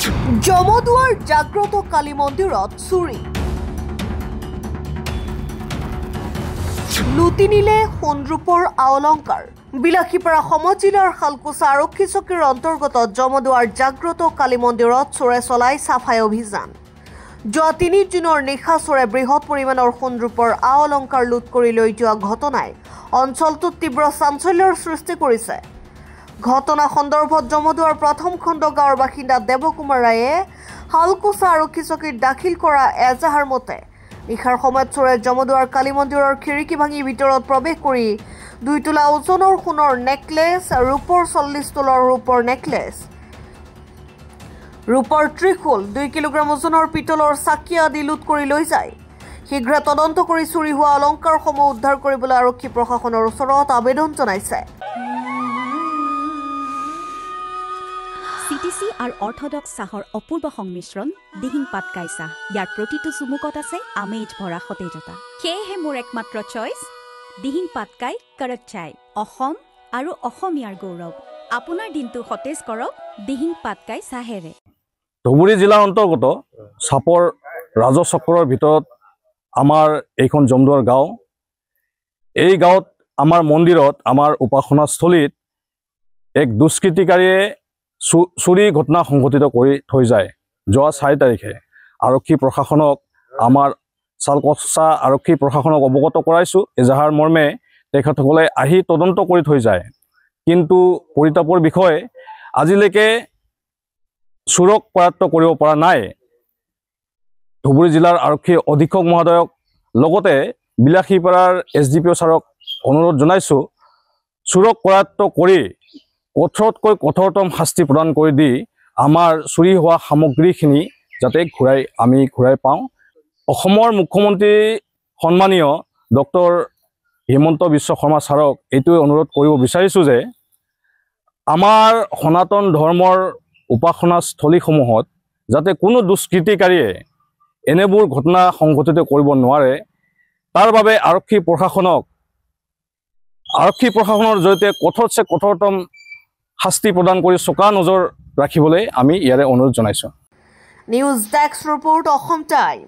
জমদুৱাৰ জাগ্ৰত কালী মন্দিৰত চুৰি লুটি নিলে সোণৰূপৰ আলংকাৰ বিলাসীপাৰা সমজিলাৰ শালকুচা আৰক্ষী চকীৰ অন্তৰ্গত জমদুৱাৰ জাগ্ৰত কালী মন্দিৰত চোৰে চলাই চাফাই অভিযান যোৱা 3 জুনৰ নিশা চোৰে বৃহৎ পৰিমাণৰ সোণৰূপৰ আলংকাৰ লুট কৰি লৈ যোৱা ঘটনাই অঞ্চলটোত তীব্ৰ চাঞ্চল্যৰ সৃষ্টি কৰিছে ঘটনা সন্দৰ্ভত জমদুৱাৰ প্ৰথম খণ্ড গাঁৱৰ বাসিন্দা দেৱকুমাৰ ৰায়ে শালকুচা আৰক্ষী চকীত দাখিল কৰা এজাহাৰ মতে নিশাৰ সময়ত চোৰে জমদুৱাৰ কালী মন্দিৰৰ খিৰিকী ভাঙি ভিতৰত প্ৰৱেশ কৰি 2 তোলা ওজনৰ সোণৰ নেকলেছ ৰূপৰ 40 তোলাৰ ৰূপৰ নেকলেছ ৰূপৰ ত্ৰিশূল 2 কিলোগ্ৰাম ওজনৰ পিতলৰ চাকি আদি লুট কৰি লৈ যায় শীঘ্ৰ তদন্ত কৰি চুৰি হোৱা অলংকাৰসমূহ উদ্ধাৰ কৰিবলৈ আৰক্ষী প্ৰশাসনৰ ওচৰত আবেদন জনাইছে CTC আৰু অৰ্থডক্স চাহৰ অপূৰ্ব সংমিশ্ৰণ দিহিং পাটকাই চাহ ইয়াৰ প্ৰতিটো চুমুকত আছে আমেজ ভৰা সতেজতা সেয়েহে মোৰ একমাত্ৰ চইচ দিহিং পাটকাই কৰক চাই অসম আৰু অসমীয়াৰ গৌৰৱ আপোনাৰ দিনটো সতেজ কৰক দিহিং পাটকাই চাহেৰে ধুবুৰী জিলাৰ অন্তৰ্গত চাপৰ ৰাজচক্ৰৰ ভিতৰত আমাৰ এইখন জমদুৱাৰ গাঁও এই গাঁৱত আমাৰ মন্দিৰত আমাৰ উপাসনাস্থলীত এক দুষ্কৃতিকাৰীয়ে চুৰি ঘটনা সংঘটিত কৰি থৈ যায় যোৱা 4 তাৰিখে আৰক্ষী প্ৰশাসনক আমাৰ শালকুচা আৰক্ষী প্ৰশাসনক অৱগত কৰাইছো এজাহাৰ মৰ্মে তেখেতসকলে আহি তদন্ত কৰি থৈ যায় কিন্তু পৰিতাপৰ বিষয়ে আজিলৈকে চুৰক কৰায়ত্ব কৰিব পৰা নাই ধুবুৰী জিলাৰ আৰক্ষী অধীক্ষক মহোদয়ক লগতে বিলাসীপাৰাৰ SDPO ছাৰক অনুৰোধ জনাইছো চুৰক কৰায়ত্ব কৰি কঠোৰতকৈ কঠোৰতম শাস্তি প্ৰদান কৰি দি আমাৰ চুৰি হোৱা সামগ্ৰীখিনি যাতে ঘূৰাই পাওঁ অসমৰ মুখ্যমন্ত্ৰী সন্মানীয় ডক্টৰ হিমন্ত বিশ্ব শৰ্মা ছাৰক এইটোৱে অনুৰোধ কৰিব বিচাৰিছো যে আমাৰ সনাতন ধৰ্মৰ উপাসনাস্থলীসমূহত যাতে কোনো দুষ্কৃতিকাৰীয়ে এনেবোৰ ঘটনা সংঘটিত কৰিব নোৱাৰে তাৰ বাবে আৰক্ষী প্ৰশাসনৰ জৰিয়তে কঠোৰতছে কঠোৰতম শাস্তি প্ৰদান কৰি চোকা নজৰ ৰাখিবলৈ আমি ইয়াৰে অনুৰোধ জনাইছো news desk report Assam time